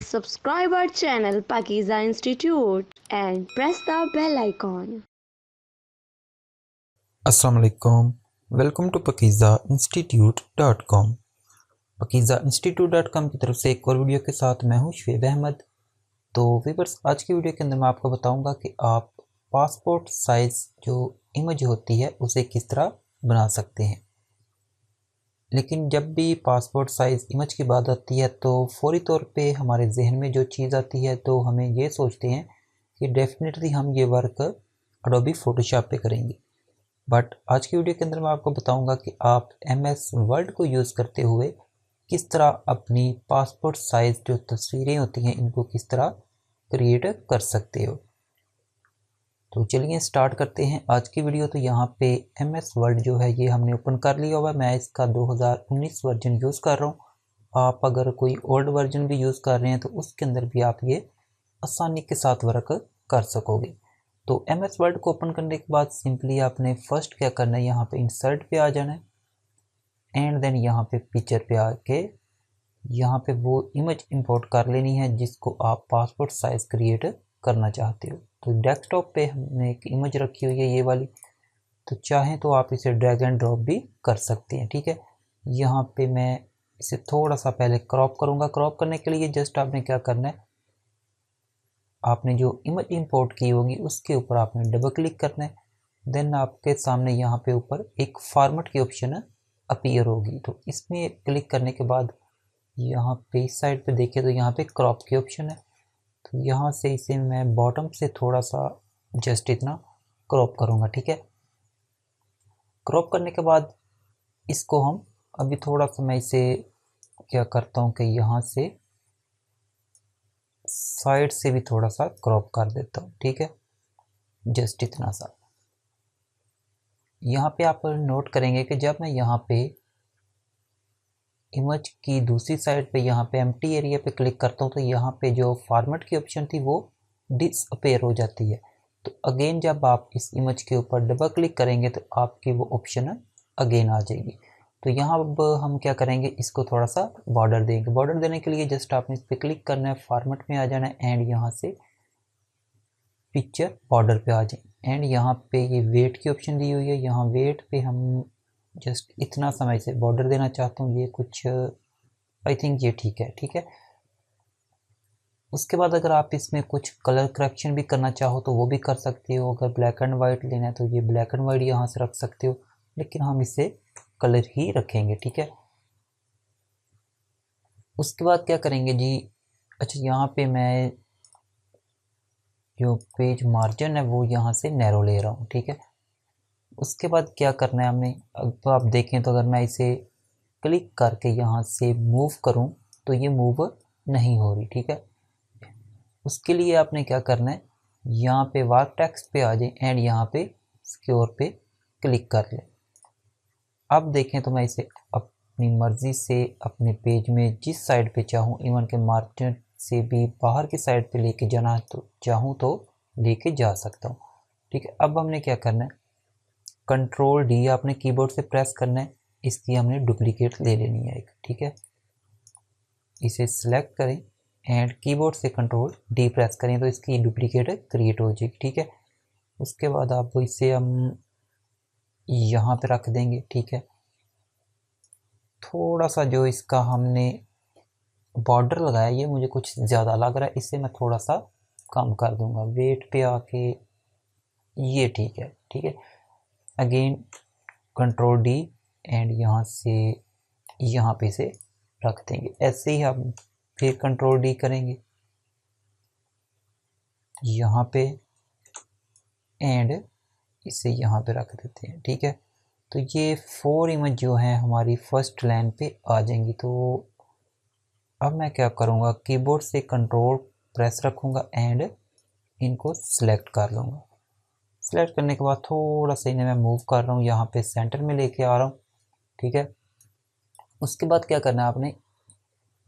Subscribe our channel Pakiza Institute and press the bell icon. अस्सलाम वालेकुम। Welcome to Pakeeza institute dot com. Pakeeza institute dot com की तरफ से एक और वीडियो के साथ मैं हूं शुएब अहमद। तो वीवर्स, आज की वीडियो के अंदर मैं आपको बताऊंगा कि आप पासपोर्ट साइज़ जो इमेज होती है उसे किस तरह बना सकते हैं। लेकिन जब भी पासपोर्ट साइज़ इमेज की बात आती है तो फौरी तौर पे हमारे जहन में जो चीज़ आती है तो हमें ये सोचते हैं कि डेफिनेटली हम ये वर्क एडोबी फ़ोटोशॉप पे करेंगे। बट आज की वीडियो के अंदर मैं आपको बताऊंगा कि आप MS वर्ड को यूज़ करते हुए किस तरह अपनी पासपोर्ट साइज़ जो तस्वीरें होती हैं इनको किस तरह क्रिएट कर सकते हो। तो चलिए स्टार्ट करते हैं आज की वीडियो। तो यहाँ पे MS वर्ड जो है ये हमने ओपन कर लिया हुआ है। मैं इसका 2019 वर्जन यूज़ कर रहा हूँ। आप अगर कोई ओल्ड वर्जन भी यूज़ कर रहे हैं तो उसके अंदर भी आप ये आसानी के साथ वर्क कर सकोगे। तो MS वर्ड को ओपन करने के बाद सिंपली आपने फर्स्ट क्या करना है, यहाँ पे इंसर्ट पे आ जाना है एंड देन यहाँ पे पिक्चर पे आके यहाँ पे वो इमेज इंपोर्ट कर लेनी है जिसको आप पासपोर्ट साइज़ क्रिएट करना चाहते हो। तो डेस्कटॉप पे हमने एक इमेज रखी हुई है ये वाली, तो चाहें तो आप इसे ड्रैग एंड ड्रॉप भी कर सकते हैं। ठीक है, यहाँ पे मैं इसे थोड़ा सा पहले क्रॉप करूँगा। क्रॉप करने के लिए जस्ट आपने क्या करना है, आपने जो इमेज इंपोर्ट की होगी उसके ऊपर आपने डबल क्लिक करना है। देन आपके सामने यहाँ पे ऊपर एक फॉर्मेट की ऑप्शन अपीयर होगी। तो इसमें क्लिक करने के बाद यहाँ पे इस साइड पे देखिए तो यहाँ पे क्रॉप की ऑप्शन है। तो यहाँ से इसे मैं बॉटम से थोड़ा सा जस्ट इतना क्रॉप करूँगा। ठीक है, क्रॉप करने के बाद इसको हम अभी थोड़ा सा मैं इसे क्या करता हूँ कि यहाँ से साइड से भी थोड़ा सा क्रॉप कर देता हूँ। ठीक है, जस्ट इतना सा। यहाँ पे आप नोट करेंगे कि जब मैं यहाँ पे इमेज की दूसरी साइड पे यहाँ पे एम्प्टी एरिया पे क्लिक करता हूँ तो यहाँ पे जो फॉर्मेट की ऑप्शन थी वो डिसअपेयर हो जाती है। तो अगेन जब आप इस इमेज के ऊपर डबल क्लिक करेंगे तो आपकी वो ऑप्शन अगेन आ जाएगी। तो यहाँ अब हम क्या करेंगे, इसको थोड़ा सा बॉर्डर देंगे। बॉर्डर देने के लिए जस्ट आपने इस पर क्लिक करना है, फॉर्मेट में आ जाना है एंड यहाँ से पिक्चर बॉर्डर पे आ जाए एंड यहाँ पे ये वेट की ऑप्शन दी हुई है। यहाँ वेट पे हम जस्ट इतना समय से बॉर्डर देना चाहता हूँ, ये कुछ आई थिंक ये ठीक है। ठीक है, उसके बाद अगर आप इसमें कुछ कलर करेक्शन भी करना चाहो तो वो भी कर सकते हो। अगर ब्लैक एंड वाइट लेना है तो ये ब्लैक एंड वाइट यहाँ से रख सकते हो, लेकिन हम इसे कलर ही रखेंगे। ठीक है, उसके बाद क्या करेंगे जी, अच्छा यहाँ पे मैं जो पेज मार्जिन है वो यहाँ से नैरो ले रहा हूँ। ठीक है, उसके बाद क्या करना है हमने, अब आप देखें तो अगर मैं इसे क्लिक करके यहाँ से मूव करूँ तो ये मूव नहीं हो रही। ठीक है, उसके लिए आपने क्या करना है, यहाँ पे वार्प टेक्स्ट पे आ जाए एंड यहाँ पे सिक्योर पे क्लिक कर लें। अब देखें तो मैं इसे अपनी मर्ज़ी से अपने पेज में जिस साइड पे चाहूँ, इवन के मार्जिन से भी बाहर की साइड पे लेके जाना तो चाहूँ तो लेके जा सकता हूँ। ठीक है, अब हमने क्या करना है, कंट्रोल डी आपने कीबोर्ड से प्रेस करना है, इसकी हमने डुप्लीकेट ले लेनी है एक। ठीक है, इसे सिलेक्ट करें एंड कीबोर्ड से कंट्रोल डी प्रेस करें तो इसकी डुप्लीकेट क्रिएट हो जाएगी। ठीक है, उसके बाद आप इसे हम यहाँ पे रख देंगे। ठीक है, थोड़ा सा जो इसका हमने बॉर्डर लगाया ये मुझे कुछ ज़्यादा लग रहा है, इससे मैं थोड़ा सा कम कर दूंगा। वेट पे आके ये ठीक है। ठीक है, अगेन कंट्रोल डी एंड यहाँ से यहाँ पे इसे रख देंगे। ऐसे ही हम फिर कंट्रोल डी करेंगे यहाँ पे एंड इसे यहाँ पे रख देते हैं। ठीक है, तो ये 4 इमेज जो हैं हमारी फर्स्ट लाइन पे आ जाएंगी। तो अब मैं क्या करूँगा, कीबोर्ड से कंट्रोल प्रेस रखूँगा एंड इनको सिलेक्ट कर लूँगा। सिलेक्ट करने के बाद थोड़ा सा इन्हें मैं मूव कर रहा हूँ, यहाँ पे सेंटर में लेके आ रहा हूँ। ठीक है, उसके बाद क्या करना है आपने,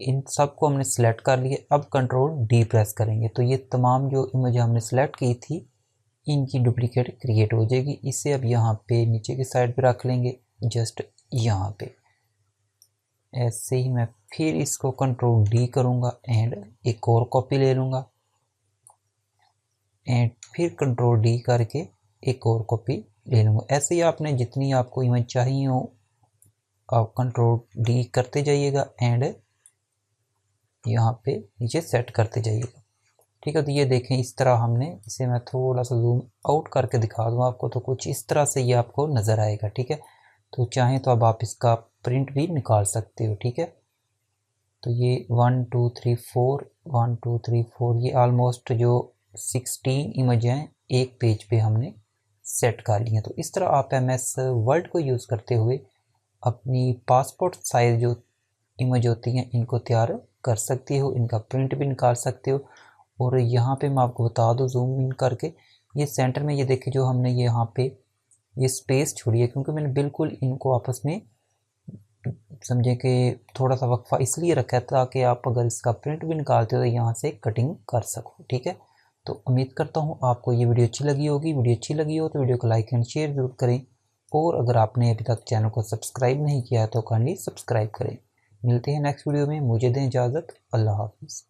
इन सब को हमने सिलेक्ट कर लिया। अब कंट्रोल डी प्रेस करेंगे तो ये तमाम जो इमेज हमने सेलेक्ट की थी इनकी डुप्लीकेट क्रिएट हो जाएगी। इसे अब यहाँ पे नीचे की साइड पे रख लेंगे, जस्ट यहाँ पे। ऐसे ही मैं फिर इसको कंट्रोल डी करूँगा एंड एक और कॉपी ले लूँगा एंड फिर कंट्रोल डी करके एक और कॉपी ले लूँगा। ऐसे ही आपने जितनी आपको इमेज चाहिए हो आप कंट्रोल डी करते जाइएगा एंड यहाँ पे नीचे सेट करते जाइएगा। ठीक है, तो ये देखें इस तरह हमने इसे, मैं थोड़ा सा जूम आउट करके दिखा दूँ आपको, तो कुछ इस तरह से ये आपको नज़र आएगा। ठीक है, तो चाहें तो अब आप इसका प्रिंट भी निकाल सकते हो। ठीक है, तो ये 1 2 3 4 1 2 3 4 ये ऑलमोस्ट जो 16 इमेज हैं एक पेज पे हमने सेट कर ली हैं। तो इस तरह आप MS वर्ड को यूज़ करते हुए अपनी पासपोर्ट साइज जो इमेज होती हैं इनको तैयार कर सकते हो, इनका प्रिंट भी निकाल सकते हो। और यहाँ पे मैं आपको बता दूँ जूम इन करके, ये सेंटर में ये देखें जो हमने ये यहाँ पे ये स्पेस छोड़ी है, क्योंकि मैंने बिल्कुल इनको आपस में समझे कि थोड़ा सा वक्फा इसलिए रखा है ताकि आप अगर इसका प्रिंट भी निकालते हो तो यहाँ से कटिंग कर सको। ठीक है, तो उम्मीद करता हूँ आपको ये वीडियो अच्छी लगी होगी। वीडियो अच्छी लगी हो तो वीडियो को लाइक एंड शेयर ज़रूर करें, और अगर आपने अभी तक चैनल को सब्सक्राइब नहीं किया है तो काइंडली सब्सक्राइब करें। मिलते हैं नेक्स्ट वीडियो में, मुझे दें इजाज़त, अल्लाह हाफिज़।